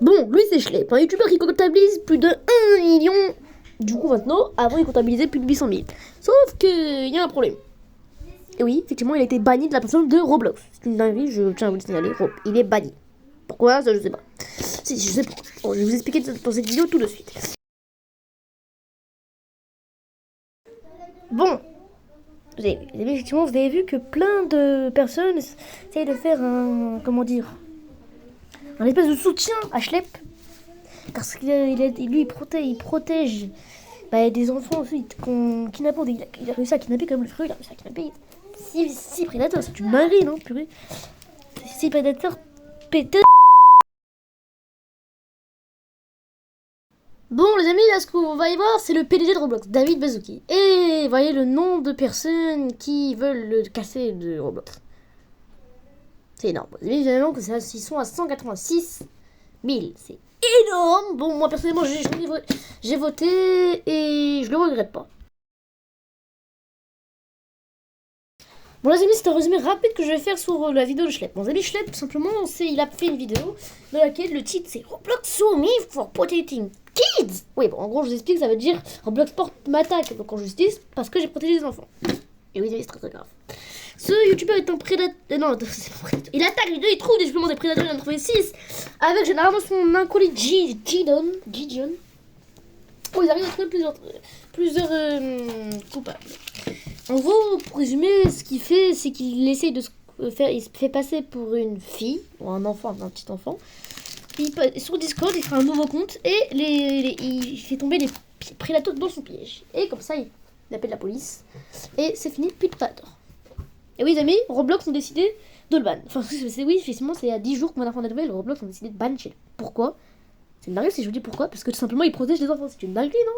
Bon, lui c'est Schlepp, un youtubeur qui comptabilise plus de 1 million. Du coup maintenant, avant il comptabilisait plus de 800 000. Sauf qu'il y a un problème. Et oui, effectivement, il a été banni de la plateforme de Roblox. C'est une dinguerie, je tiens à vous le signaler. Il est banni. Pourquoi? Ça, je sais pas. Si, je sais pourquoi. Bon, je vais vous expliquer dans cette vidéo tout de suite. Bon, effectivement, vous avez vu que plein de personnes essayent de faire un, comment dire, un espèce de soutien à Schlepp. Parce qu'il lui, il protège des enfants aussi qu'on kidnappe. Il a réussi à kidnapper comme le fruit, il a réussi à kidnapper 6 prédateurs. C'est une dinguerie, non, purée. 6 prédateurs péteux. Bon les amis, là ce qu'on va y voir, c'est le PDG de Roblox, David Baszucki. Et voyez le nombre de personnes qui veulent le casser de Roblox. C'est énorme. Vous avez évidemment que ils sont à 186 000. C'est énorme. Bon, moi personnellement, j'ai voté et je le regrette pas. Bon les amis, c'est un résumé rapide que je vais faire sur la vidéo de Schlepp. Bon les amis, Schlepp, tout simplement, il a fait une vidéo dans laquelle le titre c'est Roblox sue me for protecting kids. Oui, bon, en gros, je vous explique, ça veut dire Roblox m'attaque donc en justice parce que j'ai protégé les enfants. Et oui, c'est très très grave. Ce youtubeur est un prédateur. Non, c'est pas prédateur. Il attaque, il trouve des suppléments des prédateurs, il en a trouvé 6. Avec généralement son acolyte Gideon. Oh, ils arrivent à trouver plusieurs coupables. En gros, pour résumer, ce qu'il fait, c'est qu'il essaye de il se fait passer pour une fille, ou un enfant, un petit enfant. Sur Discord, il fait un nouveau compte et il fait tomber les prédateurs dans son piège. Et comme ça, il appelle la police. Et c'est fini, plus de prédateurs. Et oui, les amis, Roblox ont décidé de le ban. Enfin, oui, effectivement, c'est à 10 jours qu'on va apprendre la nouvelle. Roblox ont décidé de ban Schlepp. Pourquoi? C'est une dinguerie si je vous dis pourquoi. Parce que tout simplement, ils protègent les enfants. C'est une dinguerie, non?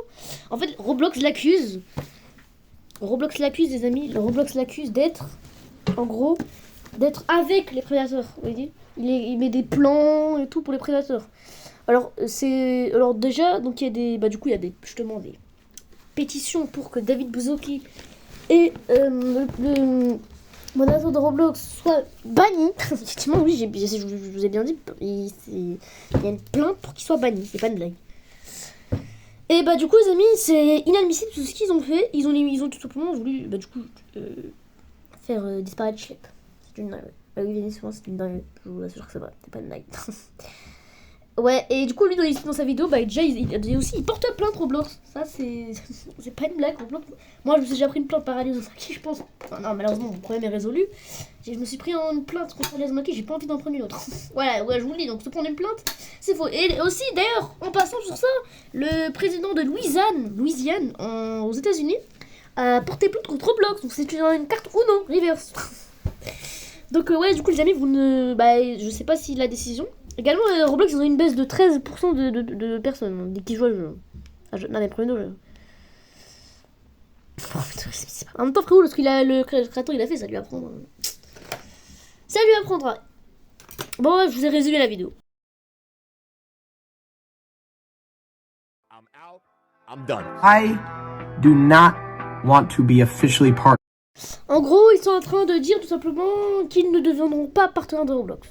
En fait, Roblox l'accuse, les amis. Roblox l'accuse d'être, en gros, d'être avec les prédateurs. Vous voyez, il met des plans et tout pour les prédateurs. Alors déjà, donc il y a justement des pétitions pour que David Baszucki et le modérateur de Roblox soit banni. Effectivement, oui, je vous ai bien dit, il y a une plainte pour qu'il soit banni. C'est pas une blague. Et du coup les amis, c'est inadmissible tout ce qu'ils ont fait. Ils ont tout simplement voulu faire disparaître Schlepp. C'est une dinguerie. Oui, c'est une dinguerie. Je vous assure que ça va, c'est pas une dingue. Ouais, et du coup lui dans sa vidéo, déjà il porte plainte Roblox. Ça c'est pas une blague Roblox. Moi je me suis déjà pris une plainte par Alias Maki, je pense. Non, malheureusement mon problème est résolu. Je me suis pris une plainte contre Alias Maki, j'ai pas envie d'en prendre une autre. Voilà, ouais, je vous le dis, donc se prendre une plainte, c'est faux. Et aussi d'ailleurs, en passant sur ça, le président de Louisiane aux États-Unis a porté plainte contre Roblox. Donc c'est une carte Uno reverse. Donc ouais, du coup les amis, je sais pas si la décision. Également, Roblox, ils ont une baisse de 13% de personnes qui jouent à jeu. Non, mais premier jeu. En même temps, frérot, le créateur, il a fait, ça lui apprendra. Ça lui apprendra. Bon, je vous ai résumé la vidéo. I'm done. I do not want to be officially part. En gros, ils sont en train de dire tout simplement qu'ils ne deviendront pas partenaires de Roblox.